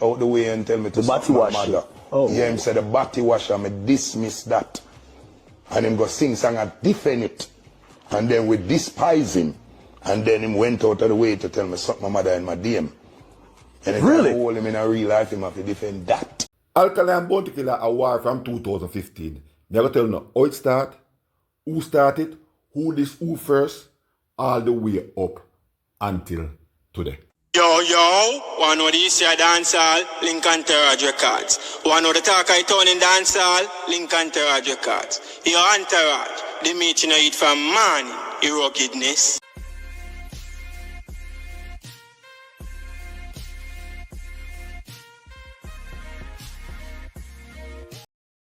out the way and tell me to suck my mother. Oh. Yeah, him said the body washer, me dismiss that. And him go sing song and defend it. And then we despise him. And then him went out of the way to tell me suck my mother and my DM. And if I hold him in a real life, him have to defend that. Alkaline Bounty Killer a war from 2015. Never tell no how it start, who started, who first, all the way up until today. Yo, one of these here dancehall, Lincoln Terrage Records. One of the talk I turn in dancehall, Lincoln Terrage Records. Your entourage, the meat you know eat from man, your ruggedness.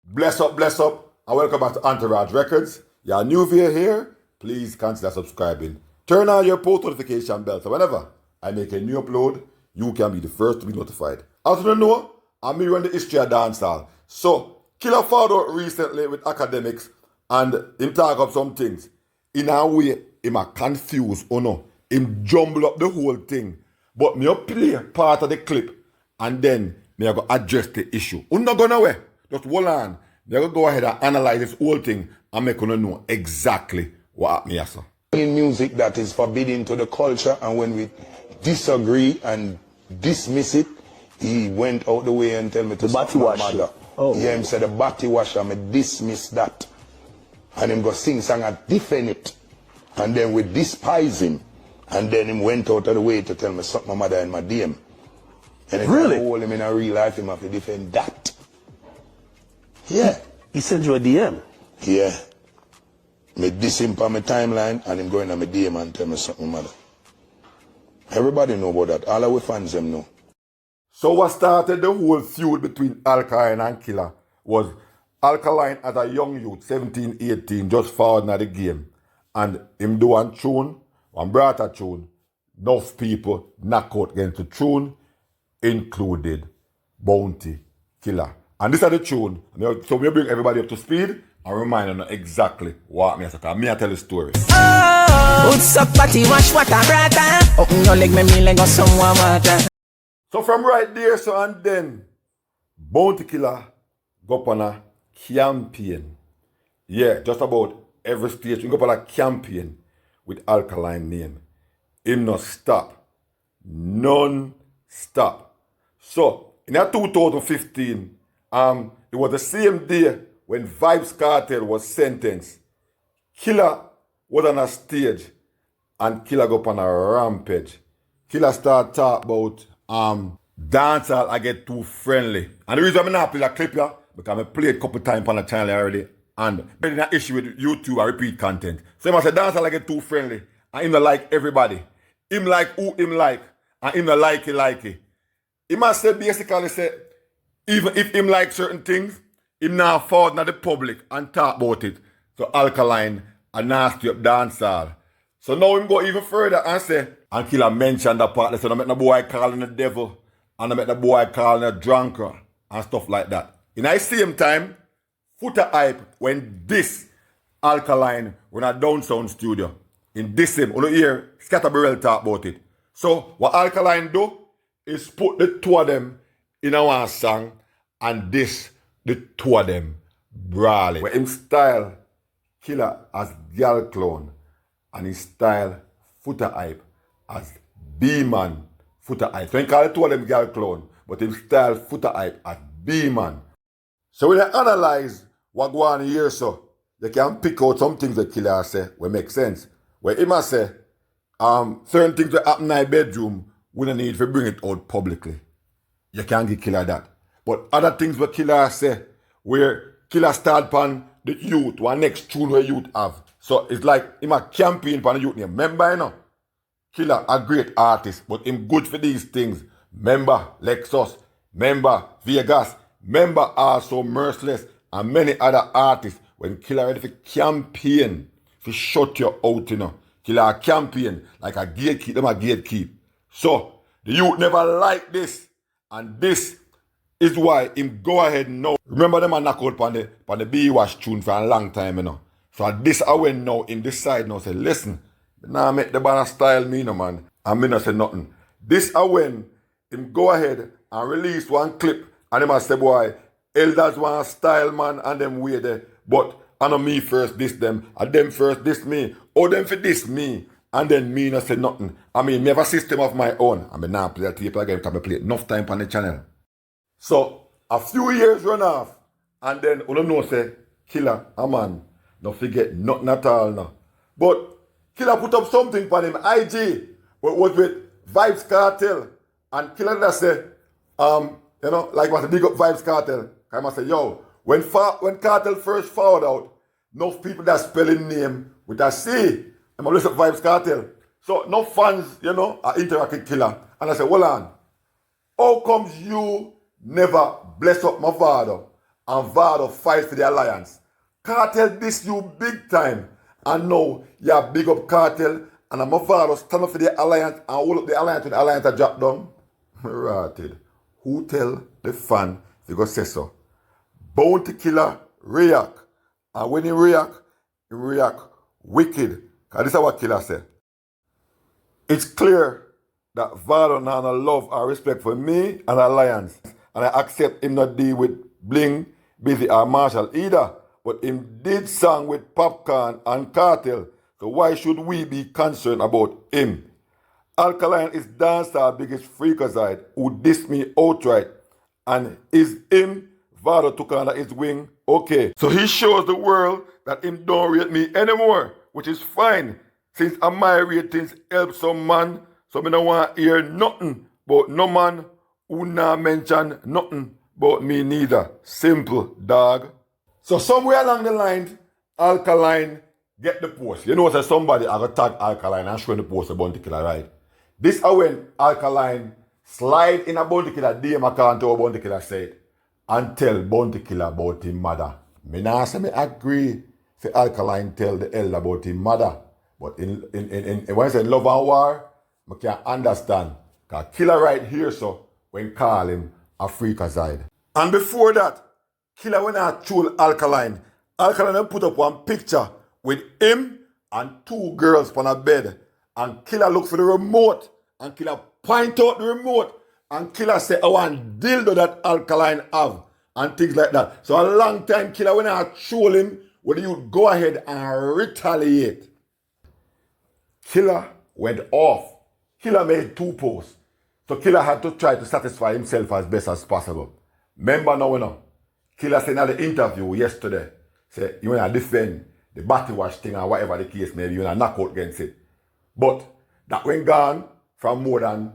Bless up, and welcome back to Entourage Records. You're new via here, please consider subscribing. Turn on your post notification bell so whenever I make a new upload, you can be the first to be notified. As you don't know, I'm here on the history of dancehall. So, Killer found out recently with academics and him talk up some things. In a way, him a confused or no. Him jumble up the whole thing. But me a play part of the clip and then me a go address the issue. I'm not going away. Just hold on. Me a go go ahead and analyze this whole thing and make you know exactly what happened here, sir. In music that is forbidden to the culture, and when we disagree and dismiss it, he went out the way and tell me to suck my mother. Oh. Yeah, him said the body washer, me dismiss that. And him go sing song and defend it. And then we despise him. And then him went out of the way to tell me suck my mother and my DM. And if I hold him in a real life, him have to defend that. Yeah. He sent you a DM? Yeah. Me diss him on my timeline and him going on my DM and tell me suck my mother. Everybody know about that. All our fans them know. So what started the whole feud between Alkaline and Killer was Alkaline as a young youth, 17, 18, just forward in the game. And him do one tune, one brother tune, enough people knock out against the tune, included Bounty Killer. And this is the tune. So we bring everybody up to speed and remind them exactly what me I say. Me I tell the story. What's up, party, wash water, brother? Open your leg, me leg or someone water. So from right there, so and then, Bounty Killer go up on a campaign. Yeah, just about every stage, we go up on a campaign with Alkaline name. Him not stop. None stop. So, in that 2015, it was the same day when Vybz Kartel was sentenced. Killer was on a stage and Killer go up on a rampage. Killer start talk about dancehall I get too friendly. And the reason I'm not play that clip here, because I played a couple times on the channel already and been in an issue with YouTube and repeat content. So he must say dancehall I get too friendly and him not like everybody. Him like who him like and him not like it. He must say basically say even if him like certain things, him not forward to the public and talk about it. So Alkaline a nasty up dancehall. So now him go even further and say, and Killer mentioned that part, so I met the boy calling the devil, and I met the boy calling a drunker, and stuff like that. In the same time, Footer hype when this Alkaline when a down sound studio. In this same, you hear Scatterbarrel talk about it. So what Alkaline do is put the two of them in a one song, and this, the two of them brawling. Where him style Killer as girl clown, and his style Footer hype as B-man Footer hype. So he call the two of them girl clown, but him style Footer hype as B-man. So when you analyze what go on here, so you can pick out some things that Killer say will make sense. Where he must say, certain things that happen in my bedroom, we don't need to bring it out publicly. You can't give Killer that. But other things what Killer say, where Killer start upon the youth, one next tune where youth have. So it's like him a campaign for the youth name. Remember, you know, Killer a great artist, but him good for these things. Remember Lexus, remember Vegas, remember also Merciless, and many other artists. When Killer ready for campaign, to shut you out, you know. Killer a campaign, like a gatekeep, them a gatekeep. So, the youth never like this, and this is why him go ahead now. Remember them a knock out on the B-Wash tune for a long time, you know. So this I went now in this side now say, listen, now make the banner style me no man. And me not say nothing. This I went him go ahead and release one clip and them a say, boy, elders want style, man, and them way there. But I know me first diss them, and them first diss me, or them for diss me, and then me not say nothing. I mean, me have a system of my own. I mean, now play that tape again because I play enough time on the channel. So, a few years run off, and then you know say, Killer, a man, don't forget nothing at all now. But Killer put up something for him, IG, but was with Vibes Cartel, and Killer that say, you know, like was a big up Vibes Cartel. I must say, yo, when Cartel first found out, enough people that spelling name with a C, I'm going to listen to Vibes Cartel. So, no fans, you know, are interacting with Killer. And I say, hold on, how comes you never bless up my father and Vado fight for the alliance? Cartel diss you big time. And now you big up Cartel and my father stand up for the alliance and hold up the alliance when the alliance are dropped down. Rotted. Who tell the fan they go say so? Bounty Killer react. And when he react wicked. Because this is what Killer said. It's clear that Vado now no love or respect for me and alliance. And I accept him not deal with Bling, Busy or Marshall either. But him did song with Popcorn and Cartel. So why should we be concerned about him? Alkaline is dancehall biggest freakazoid who dissed me outright. And is him, Vado took under his wing. Okay, so he shows the world that him don't rate me anymore, which is fine. Since my ratings help some man, so me don't want to hear nothing about no man who not mention nothing about me neither. Simple, dog. So somewhere along the line, Alkaline get the post. You know, so somebody I got tag Alkaline and show the post about Bounty Killer, right? This is when Alkaline slide in a Bounty Killer DM account to what Bounty Killer said and tell Bounty Killer about his mother. Me nah say me agree for Alkaline tell the elder about his mother. But in when I say love and war, I can understand. Because Killer right here so when call him a freakazoid. And before that, Killer when I troll Alkaline, Alkaline put up one picture with him and two girls on a bed. And Killer look for the remote. And Killer point out the remote. And Killer say, I want dildo that Alkaline have. And things like that. So a long time Killer when I troll him, whether you go ahead and retaliate. Killer went off. Killer made 2 posts. So Killer had to try to satisfy himself as best as possible. Remember now, you know, Killer said in the interview yesterday, say, you want to defend the batty wash thing or whatever the case may be, you want to knock out against it. But that went gone from more than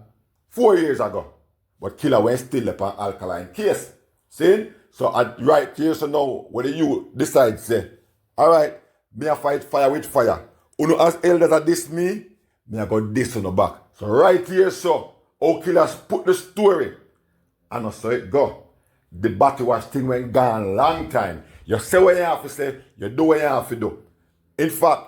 4 years ago. But Killer went still upon Alkaline case. See? So right here, so now, whether you decide, say, all right, me a fight fire with fire. Uno as elders at this me I got this on the back. So right here, so, how Killers put the story. And I saw it go. The batty wash thing went gone long time. You say what you have to say, you do what you have to do. In fact,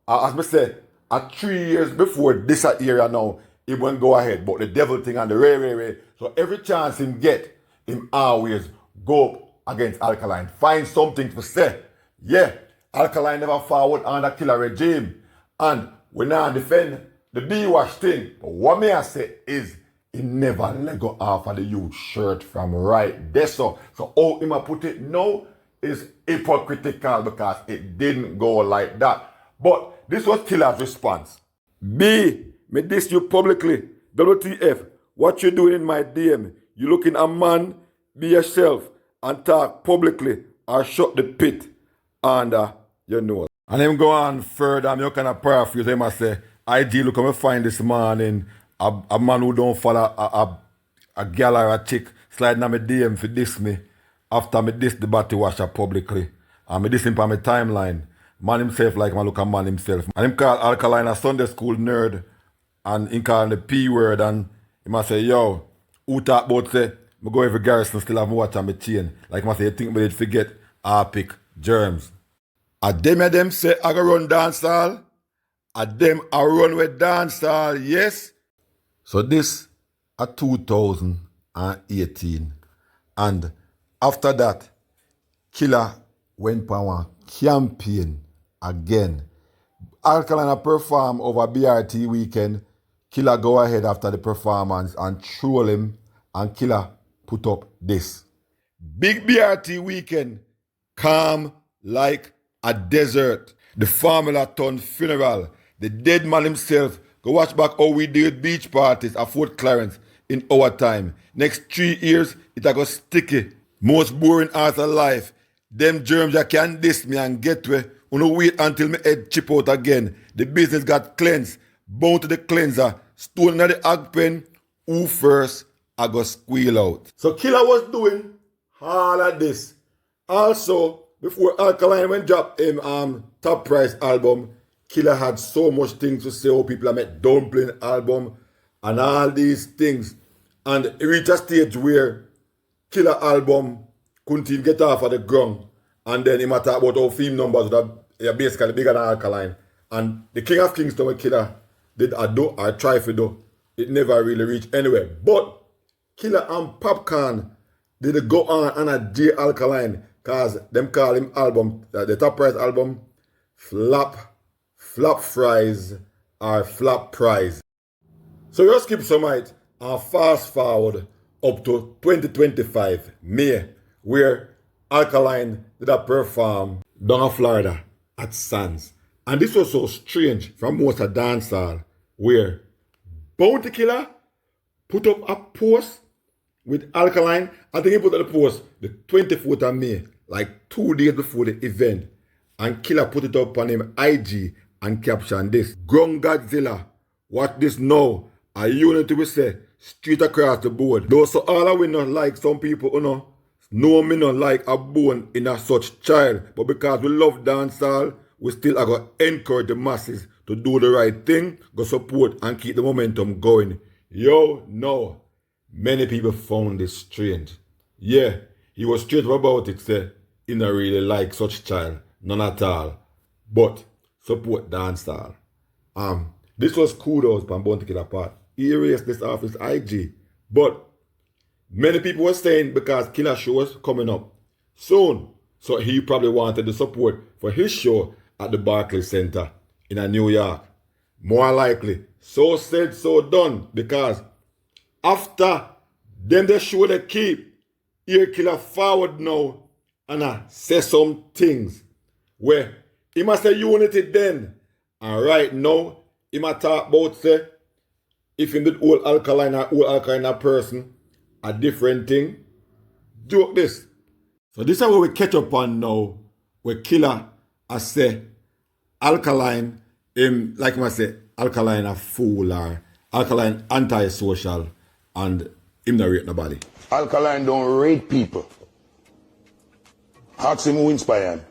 as I said, at 3 years before this area now, he won't go ahead. But the devil thing and the ray. So every chance him get, him always go against Alkaline. Find something to say. Yeah, Alkaline never forward under Killer regime. And we now defend the B-wash thing. But what may I say is, he never let go off of the youth shirt from right there. So how him put it now is hypocritical because it didn't go like that. But this was Killer's response. B, me diss you publicly. WTF, what you doing in my DM? You looking a man, be yourself, and talk publicly or shut the pit. And you know. And him go on further, I'm kind of paraphrase him and say, IG, look, I'm find this morning a man who don't follow a girl or a chick sliding on my DM for diss me after me diss the batty washer publicly. And me diss him on my timeline. Man himself like man look a man himself. And him call Alkaline a Sunday school nerd. And him call the P word and he must say, yo, who talk about say, me go every garrison still have my watch on my chain. Like I say, you think me did forget pick germs. A them say I go run dancehall. A them I run with dancehall, yes. So this a 2018. And after that, Killer went on one campaign again. Alkaline perform over BRT weekend. Killer go ahead after the performance and troll him. And Killer put up this. Big BRT weekend, calm like a desert. The Formula Ton funeral. The dead man himself. Go watch back how we did beach parties at Fort Clarence in our time. Next 3 years, it a go sticky. Most boring art of life. Them germs that can diss me and get way. Uno wait until my head chip out again. The business got cleansed. Bound to the cleanser. Stone at the hog pen. Who first I go squeal out. So Killer was doing all of this. Also, before Alkaline went drop him top price album, Killer had so much things to say how people are make dumpling album and all these things. And it reached a stage where Killer album couldn't even get off of the ground. And then he might talk about how film numbers that are basically bigger than Alkaline. And the King of Kingston with Killer did a do or try for do. It never really reached anywhere. But Killer and Popcorn did go on a J Alkaline because them call him album, the top price album, flop fries or flop prize. So we'll skip some height and fast forward up to 2025 May, where Alkaline did a perform down in Florida at Sands. And this was so strange from most of dancehall, where Bounty Killer put up a post with Alkaline. I think he put up the post the 24th of May, like 2 days before the event. And Killer put it up on him IG and captioned this. Ground Godzilla, watch this now. A unity we say, straight across the board. Though so all we not like some people, know me not like a bone in a such child. But because we love dancehall, we still are going to encourage the masses to do the right thing, go support and keep the momentum going. Yo, no. Many people found this strange. Yeah, he was straight about it, say, he not really like such child, none at all. But support dancehall. This was kudos from Bounty Killer part. He erased this off his IG. But many people were saying because Killer show was coming up soon, so he probably wanted the support for his show at the Barclays Center in New York. More likely, so said, so done, because after them the show they keep, here Killer forward now and say some things where he must say unity then, and right now he must talk about say if in the old Alkaline person a different thing. Joke this. So this is what we catch up on now, where Killer I say Alkaline him like I say Alkaline a fool or Alkaline anti-social and him not rate nobody. Alkaline don't rate people. Ask him who inspire him.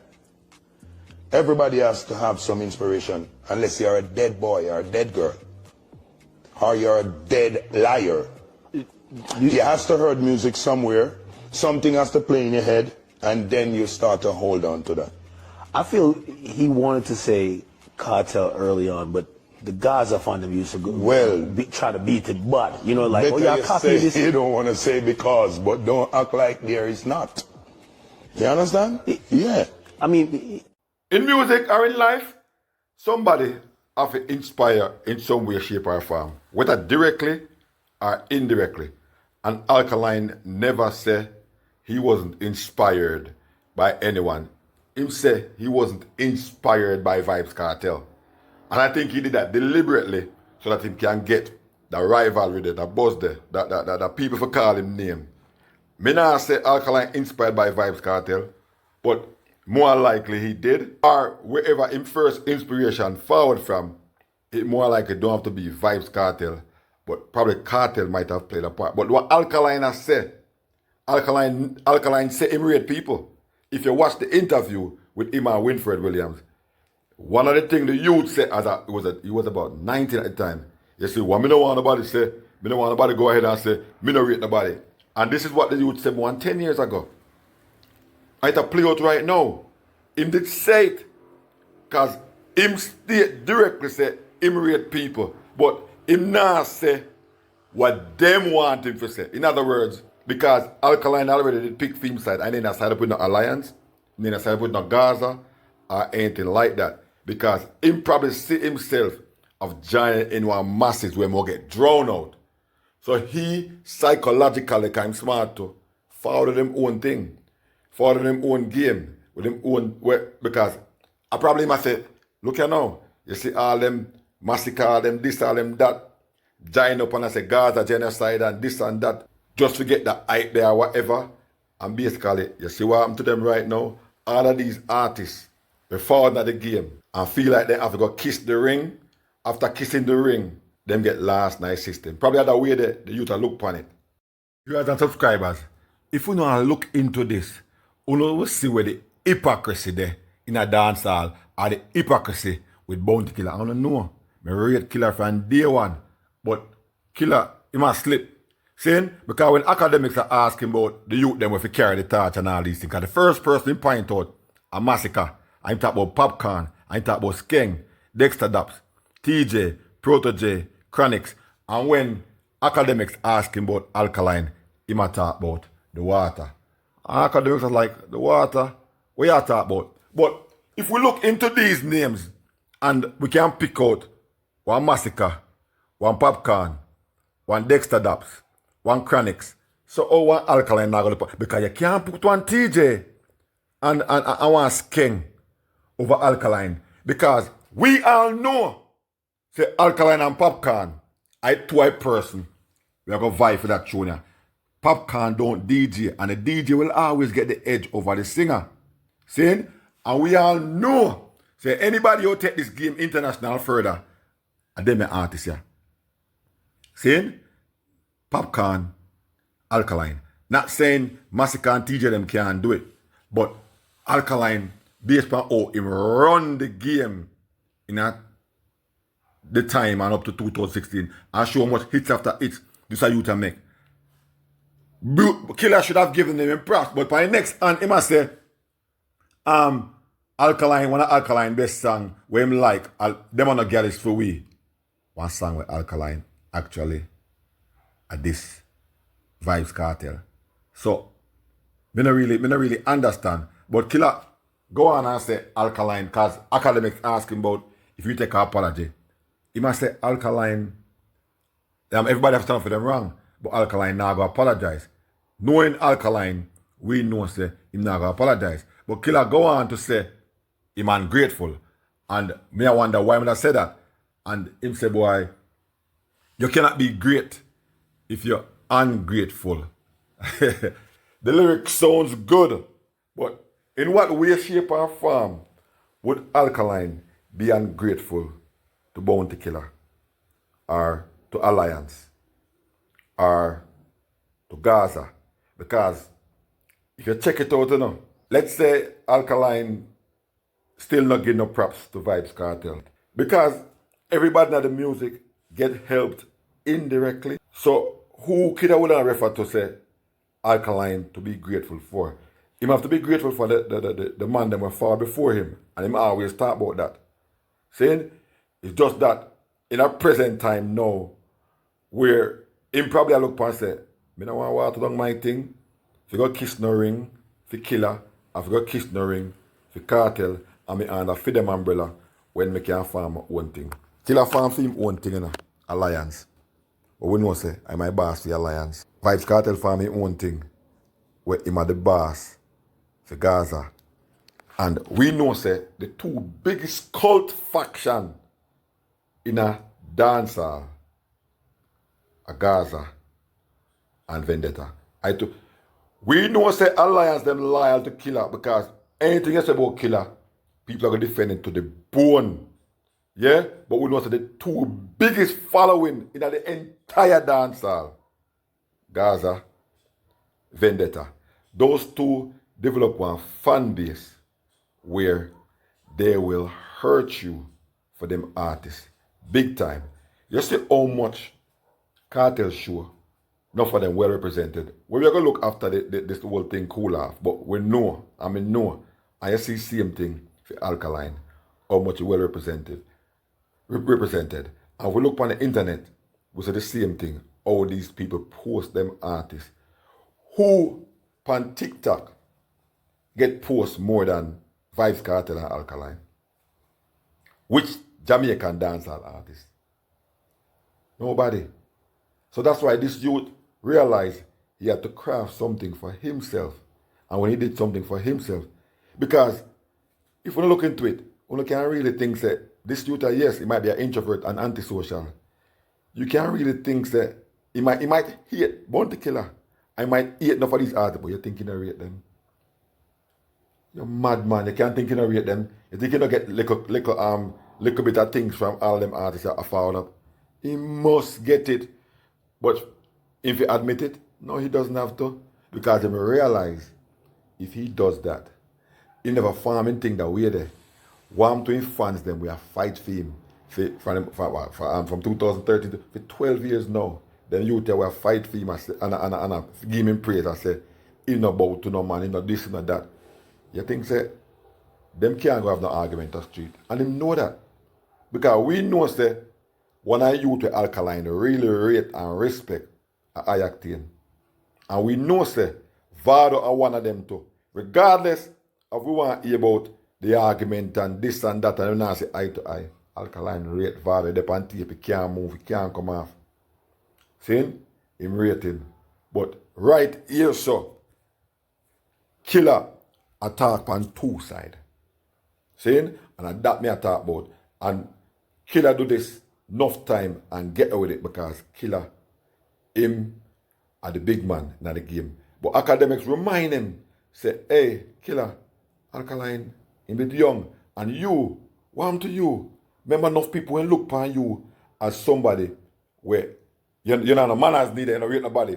Everybody has to have some inspiration, unless you're a dead boy or a dead girl, or you're a dead liar. You have to heard music somewhere, something has to play in your head, and then you start to hold on to that. I feel he wanted to say cartel early on, but the Gaza fund them used to go try to beat it, but like, oh yeah, copy this. You don't want to say because, but don't act like there is not. You understand? Yeah. I mean, in music or in life, somebody have to inspire in some way, shape, or form, whether directly or indirectly. And Alkaline never said he wasn't inspired by anyone. Him say he wasn't inspired by Vybz Kartel. And I think he did that deliberately so that he can get the rivalry there, the buzz there, the people for call him name. Me not say Alkaline inspired by Vybz Kartel, but more likely he did. Or wherever him first inspiration forward from, it more likely don't have to be Vybz Kartel, but probably Kartel might have played a part. But what Alkaline has said, Alkaline say him rate people. If you watch the interview with him and Winfred Williams, one of the things the youth said, he was about 19 at the time. You see, well, me don't want nobody say, me don't want nobody go ahead and say, me don't rate nobody. And this is what the youth said more than 10 years ago. I to play out right now. Him did say it, because him state directly say, him rate people. But him not say what them want him to say. In other words, because Alkaline already did pick film side, and then I started with no alliance, and then I started with no Gaza, or anything like that. Because him probably see himself of giant in one masses where more get drawn out. So he psychologically kind of smart to follow them own thing, follow them own game, with them own way, because I probably must say, look here now, you see all them massacre, all them this, all them that, join up and I say Gaza genocide and this and that, just to get the hype there or whatever. And basically, you see what happened to them right now? All of these artists, they fall into the game and feel like they have to go kiss the ring. After kissing the ring, them get last night system. Probably the way the youth are look upon it. Viewers and subscribers, if you know look into this, you will see where the hypocrisy there in a dance hall or the hypocrisy with Bounty Killer. I don't know. I rate Killer from day one. But Killer, he must slip. Saying, because when academics are asking about the youth, them if you carry the torch and all these things, because the first person he point out a massacre. I'm talking about Popcorn, I'm talking about Skeng, Dexter Daps, TJ, Protege, Chronics. And when academics ask him about Alkaline, he might talk about the water. And academics are like, the water, what you talk about? But if we look into these names and we can pick out one Massacre, one Popcorn, one Dexter Daps, one Chronics, so one Alkaline not gonna put, because you can't put one TJ and one Skeng over Alkaline, because we all know say Alkaline and Popcorn, I two person, we are gonna vie for that tune. Popcorn don't DJ, and the DJ will always get the edge over the singer. See? And we all know, say anybody who take this game international further, and them are artists here. See? Popcorn, Alkaline. Not saying Massacre and TJ them can't do it, but Alkaline, based on how him run the game in the time and up to 2016 and show how much hits after hits this a youth make. Killer should have given them props, but by the next hand, he must say, Alkaline, one of Alkaline best song where him like, them on the girl is for we. One song with Alkaline actually at this Vibes Cartel. So, me not really understand. But Killer, go on and say Alkaline, because academics asking about if you take an apology. He must say Alkaline, everybody have stand for them wrong, but Alkaline now go apologize. Knowing Alkaline, we know say him not go apologize. But Killer go on to say him ungrateful. And me I wonder why I say that. And him say, boy, you cannot be great if you're ungrateful. The lyric sounds good, but in what way, shape, or form would Alkaline be ungrateful to Bounty Killer, or to Alliance, or to Gaza? Because if you check it out, let's say Alkaline still not getting no props to Vibes Cartel, because everybody in the music get helped indirectly. So who could I would refer to say Alkaline to be grateful for? Him have to be grateful for the man that were far before him. And him always talk about that. Saying it's just that in our present time now, where him probably look upon and say, I don't want to water down my thing. If you got kiss no ring for Killer, if you got kiss no ring for Cartel, and me under for them umbrella when me can farm my own thing. Killer farm for him own thing, Alliance. But we know say I'm my boss for the Alliance. Vibes Cartel farm his own thing, where him are the boss for Gaza. And we know say the two biggest cult faction in a dancehall are Gaza and Vendetta. We know say Alliance them loyal to Killer, because anything you say about Killer, people are going to defend it to the bone. Yeah? But we know say the two biggest following in the entire dancehall, Gaza, Vendetta. Those two develop one fan base where they will hurt you for them artists. Big time. You see how much Cartel show, not for them well represented. We're going to look after this whole thing cool off. But we know, and you see same thing for Alkaline, how much well represented. And we look on the internet, we see the same thing. All these people post them artists who on TikTok get post more than Vibes Cartel and Alkaline. Which Jamaican dancehall artist? Nobody. So that's why this youth realized he had to craft something for himself. And when he did something for himself, because if we look into it, we can really think that this youth, yes, he might be an introvert and antisocial. You can't really think that he might hate Bounty Killer. I might hate enough of these artists, but you're thinking of rate them. You're mad, man. You can't think of rate them. You think you don't get little bit of things from all them artists that are fouled up. He must get it. But if he admit it, no, he doesn't have to. Because he realize if he does that, he never farm anything that we're there. Warm to his fans, then we have fight for him. From 2013 to for 12 years now. Then you tell we fight for him and give him praise. I say, he not bow to no man, he not this, he not that. You think, say, them can't go have no argument on the street. And them know that. Because we know, say, when I youth with Alkaline really rate and respect THR3ATEN. And we know, say, Vado are one of them too. Regardless of we want to hear about the argument and this and that, and we not say eye to eye. Alkaline rate Vado, they on tape, he can't move, he can't come off. See? Him rating. But right here, so, Killer attack on two sides. See? And that me I talk about. And Killer do this enough time and get away with it because Killer, him are the big man in the game. But academics remind him, say, hey, Killer, Alkaline, him bit young, and you, what happened to you? Remember enough people when look upon you as somebody where you know no manners needed and rate nobody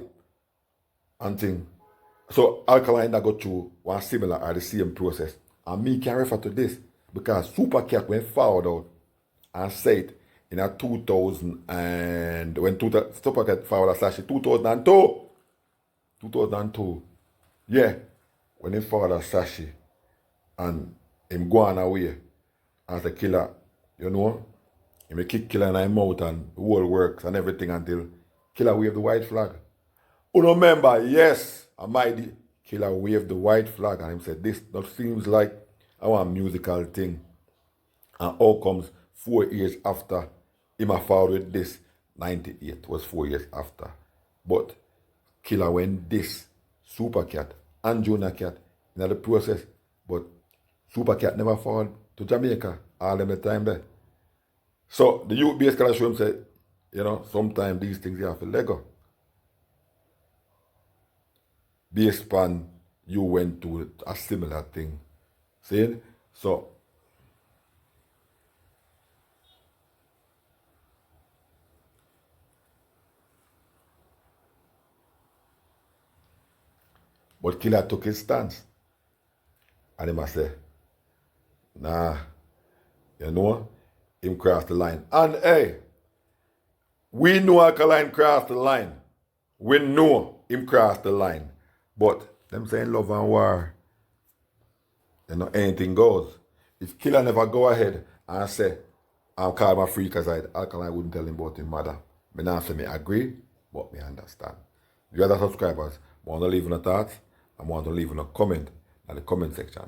and thing. So Alkaline that go through one similar or the same process. And me can refer to this because Super Cat went forward out and said in a 2000 and when Super Cat forward slash 2002. Yeah. When he forward Sashi and him going away as a killer, you know, he may kick Killer in his mouth and the whole works and everything until Killer wave the white flag. You remember, yes, Almighty Killer waved the white flag and he said, this not seems like our musical thing. And how comes 4 years after him forward with this, 98 was 4 years after. But Killer went this, Super Cat and Junior Cat in the process. But Super Cat never forward to Jamaica all them the time there. So the youth base show him say, you know, sometimes these things you have to let go. Based upon you went to a similar thing. See? So but Killer took his stance. And he must say, nah, you know, him crossed the line. And hey, we know Alkaline crossed the line. We know him crossed the line. But them saying love and war, you know, anything goes. If Killer never go ahead and say, I'm called my freak aside, Alkaline wouldn't tell him about his mother. Me not say me agree, but me understand. The other subscribers want to leave in a thoughts, I want to leave in a comment in the comment section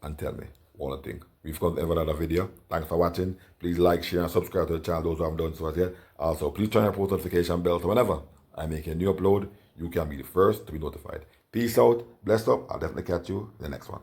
and tell me what you think. We've got another video. Thanks for watching. Please like, share, and subscribe to the channel, those who haven't done so as yet. Also, please turn on the post notification bell so whenever I make a new upload, you can be the first to be notified. Peace out, bless up. I'll definitely catch you in the next one.